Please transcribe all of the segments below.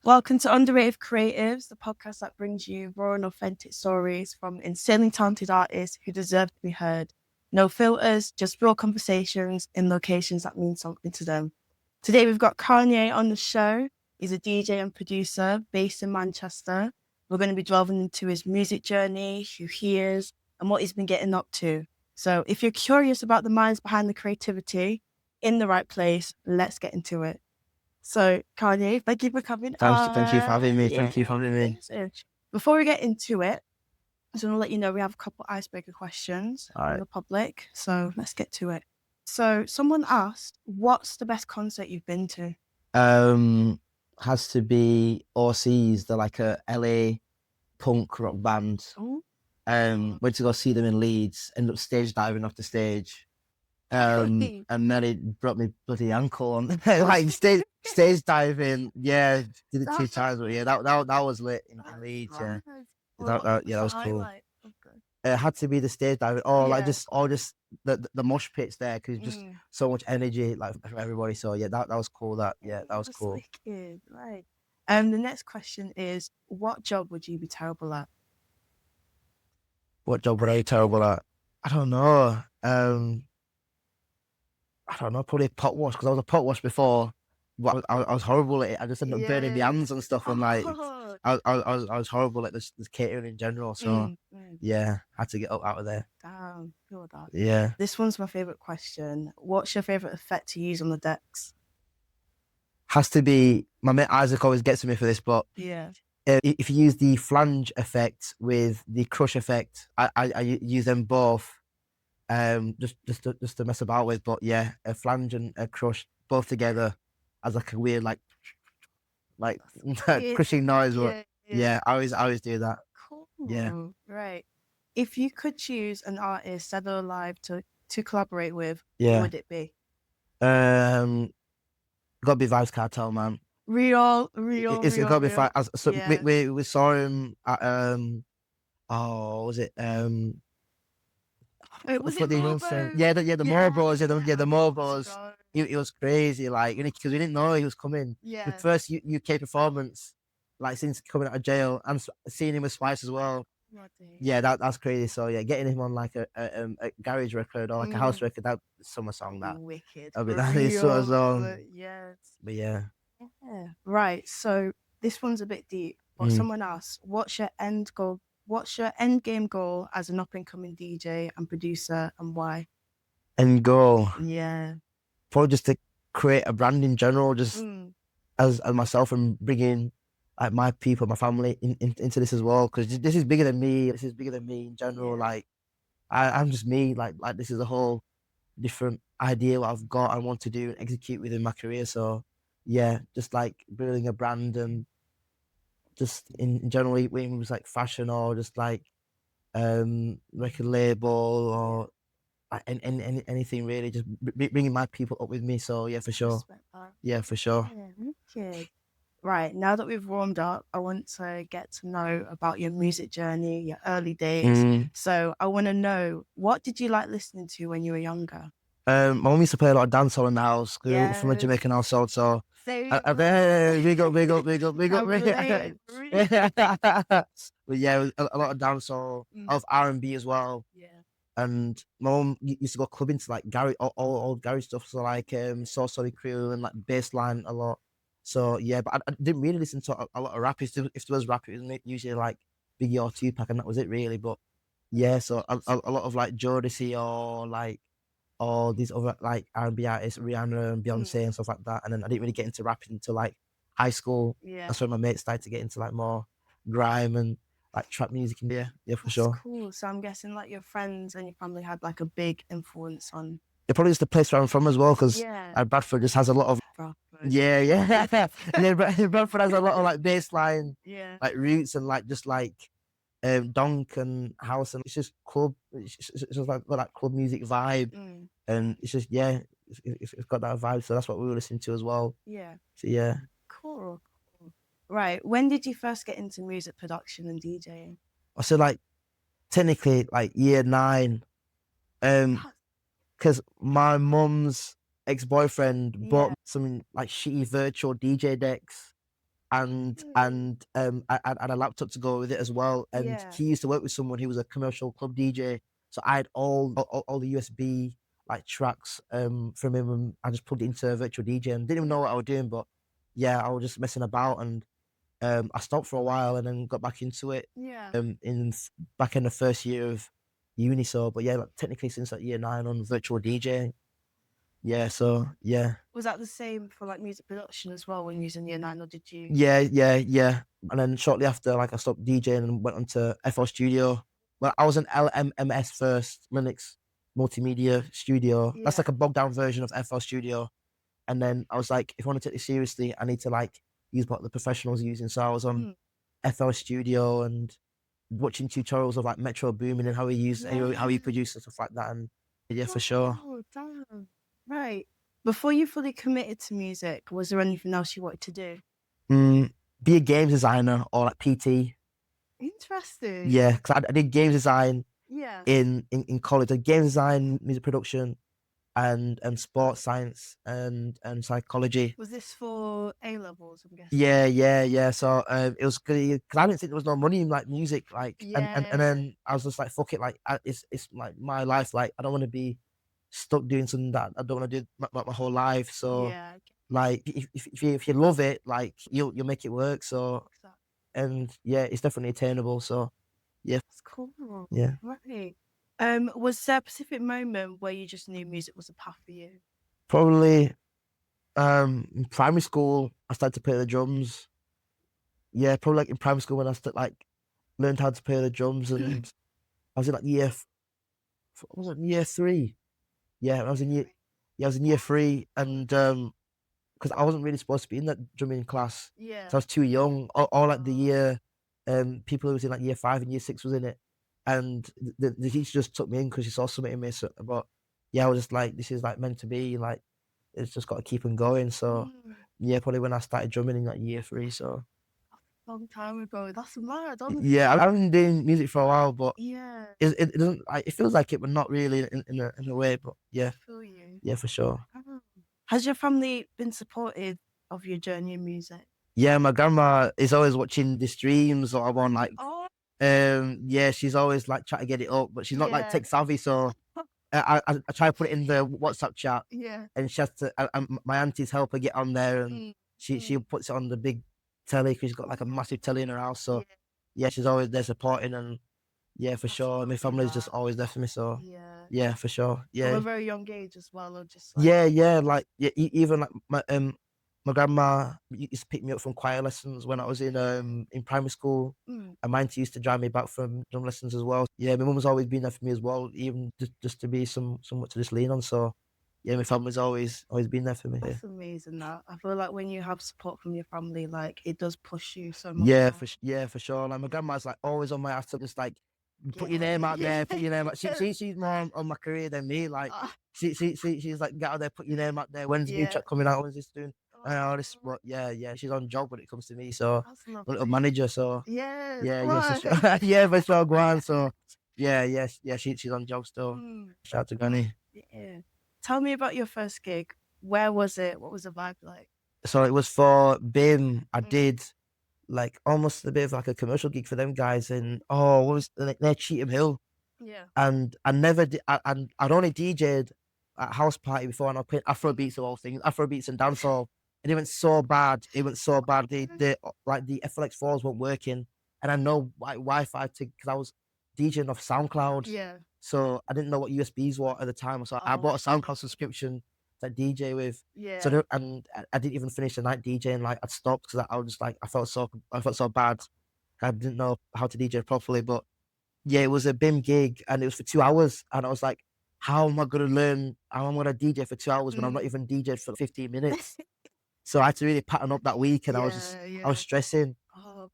Welcome to Underrated Creatives, the podcast that brings you raw and authentic stories from insanely talented artists who deserve to be heard. No filters, just real conversations in locations that mean something to them. Today we've got Kanye on the show. He's a DJ and producer based in Manchester. We're going to be delving into his music journey, who he is, and what he's been getting up to. So if you're curious about the minds behind the creativity, in the right place, let's get into it. So, Kanye, thank you for coming Thank you for having me. Yeah. Thank you for having me. Before we get into it, I just want to let you know we have a couple icebreaker questions All from right. the public. So let's get to it. So someone asked, what's the best concert you've been to? Has to be OCs. They're like a LA punk rock band. Oh, Went to go see them in Leeds. Ended up stage diving off the stage. And then it broke me bloody ankle on like stage diving. Yeah, did it 2 times. But yeah, that was lit in Leeds. Yeah, that was cool. It had to be the stage diving, or like just the mosh pits there, because just so much energy like from everybody. So yeah, that was cool. That was cool. Wicked, right. The next question is, what job would you be terrible at? What job were I terrible at? I don't know. Probably pot wash, because I was a pot wash before. But I was horrible at it. I just ended up burning my hands and stuff, and like I was horrible at this catering in general. So yeah, had to get up out of there. Damn, feel that. Yeah. This one's my favorite question. What's your favorite effect to use on the decks? Has to be, my mate Isaac always gets me for this, but Yeah. If you use the flange effect with the crush effect, I use them both. Just to mess about with, but yeah, a flange and a crush both together as like a weird like crushing noise. Yeah, I always do that. Cool. Yeah. Right. If you could choose an artist dead or alive to collaborate with, Yeah. who would it be? Gotta be Vibes Cartel, man. Real. It's gotta be Vibes. So we saw him at was it Wait, was it the Mobo? Yeah, the Morbos, the Oh, Morbos. It was crazy, like, because we didn't know he was coming. Yeah. The first UK performance, like, since coming out of jail, and seeing him with Spice as well. Yeah, that's crazy. So yeah, getting him on like a garage record or like a house record, that summer song, that wicked. that is summer song. Yes. But yeah. Right. So this one's a bit deep, but someone asked, what's your end goal? What's your end game goal as an up and coming DJ and producer, and why? End goal? Yeah. Probably just to create a brand in general, just as myself, and bringing like my people, my family into this as well, because this is bigger than me. This is bigger than me in general. Yeah. Like I'm just me. Like this is a whole different idea what I've got and want to do and execute within my career. So yeah, just like building a brand, and just in general, whether it was like fashion or just like record label or anything really, just bringing my people up with me. So yeah, for sure. Yeah, for sure. Yeah, right, now that we've warmed up, I want to get to know about your music journey, your early days. So I want to know, what did you like listening to when you were younger? My mum used to play a lot of dancehall in the house, from a Jamaican household, so big up. But yeah, a lot of dancehall, of R&B as well. Yeah. And my mum used to go clubbing to like garage, old garage stuff, so like So Sorry Crew and like Bassline a lot. So yeah, but I didn't really listen to a lot of rap. If there was rap, it was usually like Biggie or Tupac, and that was it really. But yeah, so a lot of like Jodeci or like all these other like R&B artists, Rihanna and Beyonce and stuff like that. And then I didn't really get into rapping until like high school. Yeah. That's when my mates started to get into like more grime and like trap music. And yeah, for sure. Cool. So I'm guessing like your friends and your family had like a big influence on. They're probably just the place where I'm from as well, because Bradford just has a lot of Yeah. Bradford has a lot of like bassline, like roots, and like just like donk and house, and it's just club. It's just like got that club music vibe, and it's just it's got that vibe. So that's what we were listening to as well. Yeah. So yeah. Cool. Right. When did you first get into music production and DJing? I said like technically like year 9, because my mum's ex-boyfriend bought some like shitty virtual DJ decks, I had a laptop to go with it as well. And he used to work with someone who was a commercial club DJ, so I had all the USB like tracks from him, and I just plugged it into a virtual DJ and didn't even know what I was doing, but yeah, I was just messing about, and I stopped for a while and then got back into it. Back in the first year of uni. So, but yeah, like, technically since like year 9 on virtual DJ. Yeah, so yeah. Was that the same for like music production as well when using year 9, or did you? Yeah. And then shortly after, like I stopped DJing and went on to FL Studio. Well, I was an LMMS first, Linux Multimedia Studio. That's like a bogged down version of FL Studio. And then I was like, if I want to take this seriously, I need to like use what the professionals are using. So I was on FL Studio and watching tutorials of like Metro Boomin and how he produced and stuff like that. And yeah, for sure. Oh, damn. Right. Before you fully committed to music, was there anything else you wanted to do? Be a games designer or like PT. Interesting. Yeah, because I did games design in college. I did games design, music production, and sports science and psychology. Was this for A levels, I'm guessing? Yeah. So it was good because I didn't think there was no money in like music, like, and then I was just like, fuck it, like it's like my life, like I don't want to be stuck doing something that I don't want to do my whole life. So like if you love it, like you'll make it work. So and yeah, it's definitely attainable. So yeah, that's cool. Yeah, right. Was there a specific moment where you just knew music was a path for you? Probably in primary school I started to play the drums. Yeah, probably like in primary school when I learned how to play the drums, and I was in like year 3. Yeah, I was in year 3, and because I wasn't really supposed to be in that drumming class. So I was too young. All like the year, people who was in like year 5 and year 6 was in it, and the teacher just took me in because she saw something in me. So, but yeah, I was just like, this is like meant to be. Like, it's just got to keep on going. So yeah, probably when I started drumming in like year 3. So long time ago. That's mad. Honestly. Yeah, I've been doing music for a while, but it doesn't. It feels like it, but not really in a way. But yeah, I feel you. Yeah, for sure. Has your family been supportive of your journey in music? Yeah, my grandma is always watching the streams or I'm on like. Yeah, she's always like trying to get it up, but she's not like tech savvy, so I try to put it in the WhatsApp chat. And she has to. My aunties help her get on there, and she puts it on the big telly because she's got like a massive telly in her house. So yeah, she's always there supporting, and yeah, for sure. My family's just always there for me. So yeah, for sure. Yeah, from a very young age as well, or just like... like even like my grandma used to pick me up from choir lessons when I was in primary school, and my auntie used to drive me back from drum lessons as well. Yeah, my mum's always been there for me as well, even just to be somewhat to just lean on. So yeah, my family's always been there for me. That's amazing. That I feel like when you have support from your family, like it does push you so much. Yeah, for sure. Like my grandma's like always on my ass to just like put your name out there, put your name out. She's more on my career than me. Like she's like, get out there, put your name out there. When's the new track coming out? When's this doing? This, but yeah, she's on job when it comes to me. So a little manager. So yeah, for sure. Yeah, for sure, go on. So yeah, she's on job still. Shout out to Granny. Yeah. Tell me about your first gig. Where was it? What was the vibe like? So it was for BIM. I did like almost a bit of like a commercial gig for them guys, and what was near Cheetham Hill. And I never did. I'd only DJ'd at house party before, and I played Afrobeats of all things, Afrobeats and dancehall. And it went so bad. The like the FLX4s weren't working, and I know like Wi-Fi because I was DJing off SoundCloud. So I didn't know what USBs were at the time. So I bought a SoundCloud subscription to DJ with. So and I didn't even finish the night DJing. Like I'd stopped because I was just like I felt so bad. I didn't know how to DJ properly. But yeah, it was a BIM gig and it was for 2 hours. And I was like, how am I gonna learn? How am I gonna DJ for 2 hours when I'm not even DJed for 15 minutes? So I had to really pattern up that week, and I was stressing.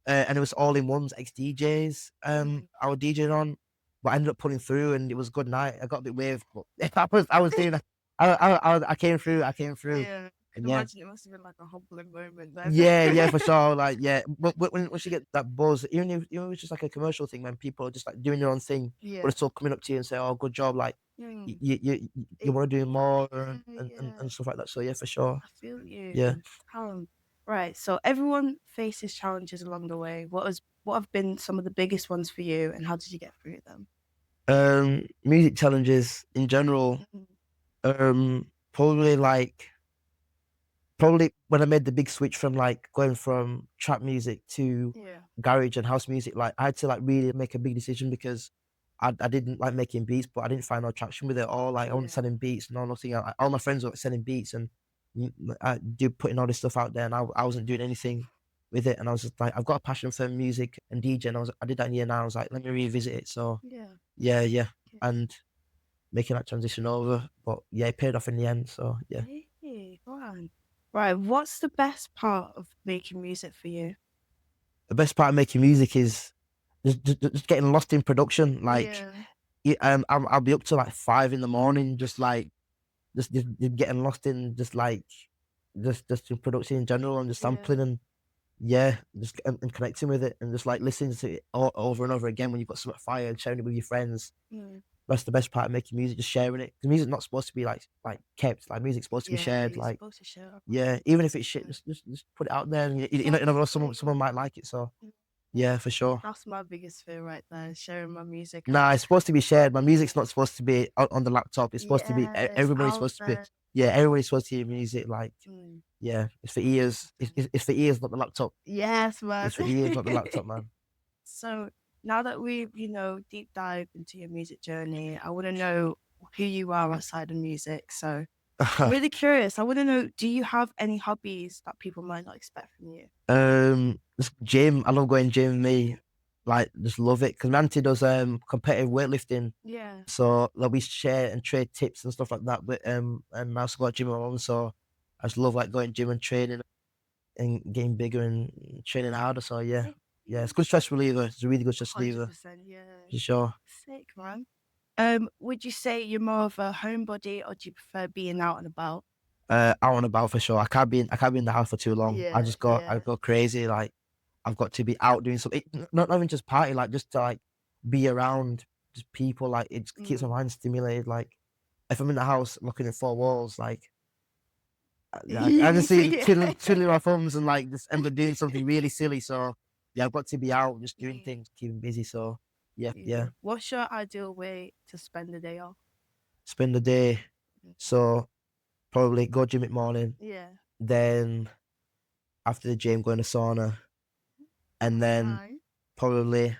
And it was all in ones, ex DJs. I was DJing on, but I ended up pulling through, and it was a good night. I got a bit waved, but I was doing. I came through. Yeah. Imagine it must have been like a humbling moment then. Yeah, for sure. Like, yeah, but once you get that buzz, even if it's just like a commercial thing, when people are just like doing their own thing, but it's all coming up to you and say, "Oh, good job!" Like, you want to do more and stuff like that. So yeah, for sure. I feel you. Yeah. Right. So everyone faces challenges along the way. What have been some of the biggest ones for you, and how did you get through them? Music challenges in general. Probably like probably when I made the big switch from like going from trap music to garage and house music, like I had to like really make a big decision because I didn't like making beats, but I didn't find no traction with it at all. Like I wasn't selling beats, no nothing. All my friends were selling beats and I do putting all this stuff out there, and I wasn't doing anything with it. And I was just like, I've got a passion for music and DJ, and I did that in year nine. I was like, let me revisit it. So yeah, and making that transition over, but yeah, it paid off in the end. So yeah. Hey, go on. Right. What's the best part of making music for you? The best part of making music is just getting lost in production. Like, I'll be up to like 5 a.m, just like just getting lost in just like just in production in general and just sampling and just and connecting with it and just like listening to it over and over again when you've got something fire and sharing it with your friends. That's the best part of making music, just sharing it. The music's not supposed to be like kept. Like music's supposed to be shared. Like even if it's shit, just put it out there. And you never know, someone might like it. So yeah, for sure. That's my biggest fear right there, sharing my music. Nah, it's supposed to be shared. My music's not supposed to be on the laptop. It's supposed to be everybody's supposed to be. Yeah, everybody's supposed to hear music. Like yeah, it's for ears. It's for ears, not the laptop. Yes, man. It's for ears, not the laptop, man. So now that we've, deep dive into your music journey, I want to know who you are outside of music. So I'm really curious. I want to know, do you have any hobbies that people might not expect from you? Just gym. I love going gym. Me, like, just love it. Because my auntie does competitive weightlifting. Yeah. So like we share and trade tips and stuff like that. But and I also got a gym at home, so I just love like going gym and training and getting bigger and training harder. So yeah, it's good stress reliever. It's a really good stress reliever. 100%, yeah. For sure. Sick, man. Would you say you're more of a homebody or do you prefer being out and about? Out and about for sure. I can't be in the house for too long. I go crazy. Like I've got to be out doing something. Not even just party, like just to like be around just people. Like it just keeps my mind stimulated. Like if I'm in the house looking at 4 walls, like I just see twiddling my thumbs and like just end up doing something really silly. So yeah, I've got to be out just doing things, keeping busy. So yeah. What's your ideal way to spend the day off? Spend the day. So probably go gym at morning. Yeah. Then after the gym, go in the sauna. And then probably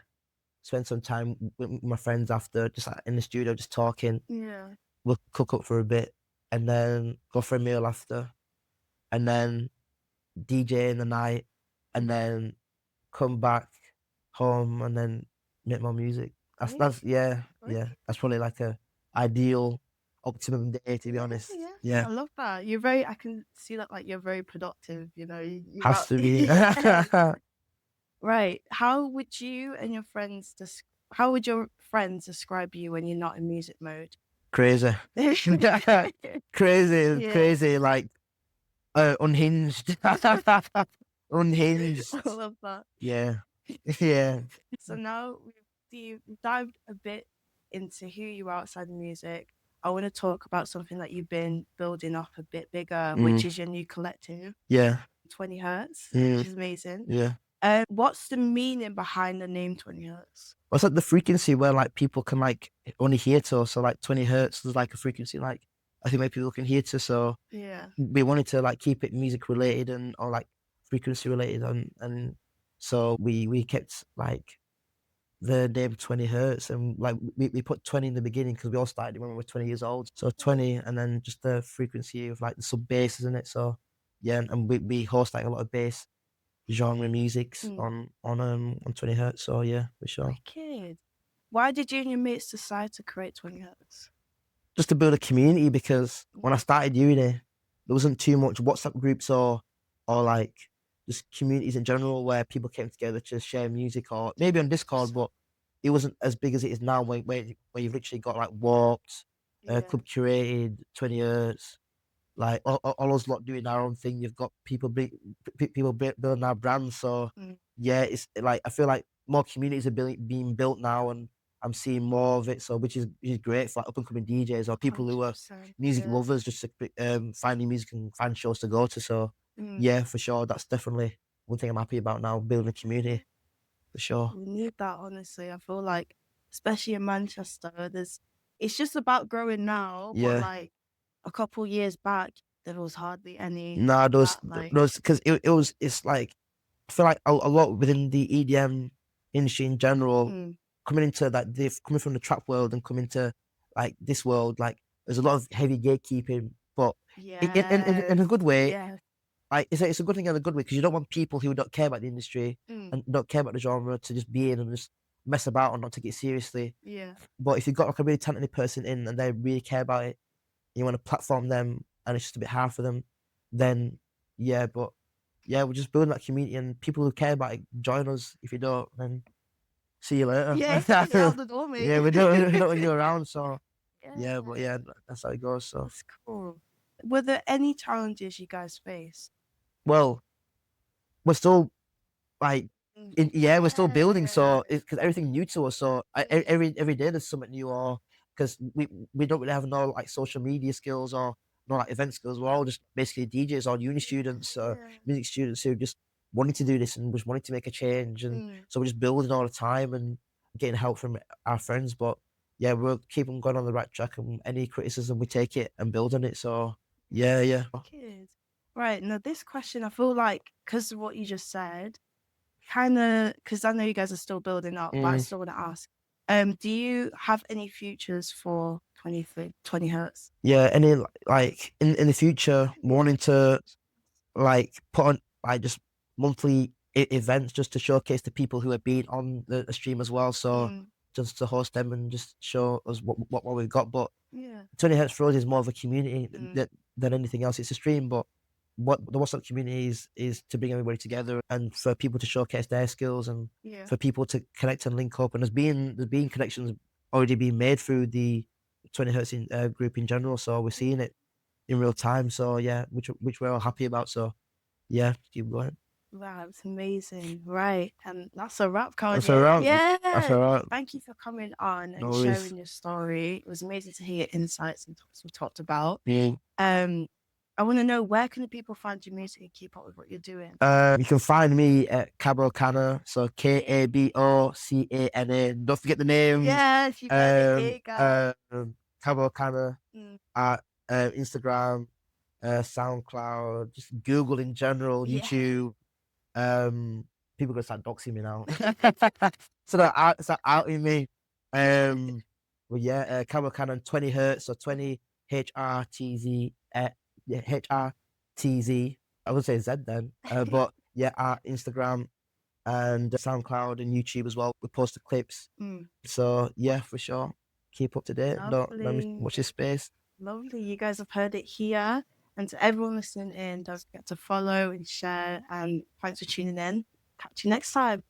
spend some time with my friends after, just like in the studio, just talking. Yeah. We'll cook up for a bit and then go for a meal after. And then DJ in the night and then come back home and then make more music. That's that's probably like a ideal optimum day, to be honest. Yeah. I love that. I can see that like you're very productive, Has to be. Right. How would your friends describe you when you're not in music mode? Crazy. Crazy, like unhinged. Unhinged. I love that. Yeah. So now we've dived a bit into who you are outside of music. I want to talk about something that you've been building up a bit bigger, which is your new collective. Yeah. 20 Hertz, which is amazing. Yeah. What's the meaning behind the name 20 Hertz? What's like the frequency where like people can like only hear to? So like 20 hertz is like a frequency like I think maybe people can hear to. So we wanted to like keep it music related and or like frequency related and so we kept like the name 20 hertz and like we put 20 in the beginning because we all started when we were 20 years old. So 20 and then just the frequency of like the sub bass, isn't it? So yeah, and we host like a lot of bass genre musics on 20 hertz. So yeah, for sure. Wicked. Why did you and your mates decide to create 20 Hertz? Just to build a community, because when I started uni, there wasn't too much WhatsApp groups or like just communities in general where people came together to share music, or maybe on Discord, but it wasn't as big as it is now where you've literally got like Warped, Club Curated, 20 Hertz, like all those lot doing their own thing. You've got people building our brands. So yeah, it's like I feel like more communities are being built now, and I'm seeing more of it. So which is great for like up and coming DJs or people who are music lovers, just finding music and find shows to go to. So yeah, for sure. That's definitely one thing I'm happy about now, building a community, for sure. We need that, honestly. I feel like, especially in Manchester, it's just about growing now, but Yeah. like a couple years back, there was hardly any Nah, that, like, because it's like, I feel like a lot within the EDM industry in general, coming into that, they've coming from the trap world and coming to like this world, like there's a lot of heavy gatekeeping, but in a good way. yeah, Like it's a good thing in a good way, because you don't want people who don't care about the industry and don't care about the genre to just be in and just mess about and not take it seriously. yeah. But if you've got like a really talented person in and they really care about it, you want to platform them and it's just a bit hard for them, then yeah, but yeah, we're just building that community, and people who care about it join us. If you don't, then see you later. Yeah, get out the door, mate. Yeah, we don't want you around, so yeah, but Yeah, yeah, that's how it goes. So that's cool. Were there any challenges you guys faced? well, we're still like yeah, we're still building, so Yeah. because everything new to us, so every day there's something new, or because we don't really have no like social media skills or no like event skills. We're all just basically DJs or uni students, music students who just wanted to do this and just wanted to make a change, and so we're just building all the time and getting help from our friends. But yeah, we'll keep on going on the right track, and any criticism we take it and build on it. So yeah. Kids. Right, now this question, I feel like, because of what you just said, kind of, because I know you guys are still building up, but I still want to ask, do you have any futures for 20 hertz? Yeah, any like in the future, wanting to like put on like just monthly events just to showcase the people who have been on the stream as well. So just to host them and just show us what we've got. But Yeah. 20 Hertz for us is more of a community than anything else. It's a stream, but what the WhatsApp community is to bring everybody together and for people to showcase their skills and for people to connect and link up. And there's been connections already being made through the 20 Hertz group in general. So we're seeing it in real time. So yeah, which we're all happy about. So yeah, keep going. Wow, it's amazing. Right. And that's a wrap, Kanye. That's all right. Yeah. That's all right. Thank you for coming on and No worries. sharing your story. It was amazing to hear your insights and topics we talked about. Yeah. I want to know, where can the people find your music and keep up with what you're doing? You can find me at Kabocana, so Kabocana. Don't forget the name. Yes, you better hear, guys. Kabocana at Instagram, SoundCloud, just Google in general, YouTube. People gonna start doxing me now. So that outing me. Well, yeah, Kabocana 20 hertz, so 20 HRTZ. Yeah, HRTZ. I would say Z then, but yeah, our Instagram and SoundCloud and YouTube as well. We post the clips. So yeah, for sure. Keep up to date. Don't watch this space. Lovely. You guys have heard it here. And to everyone listening in, don't forget to follow and share. And thanks for tuning in. Catch you next time.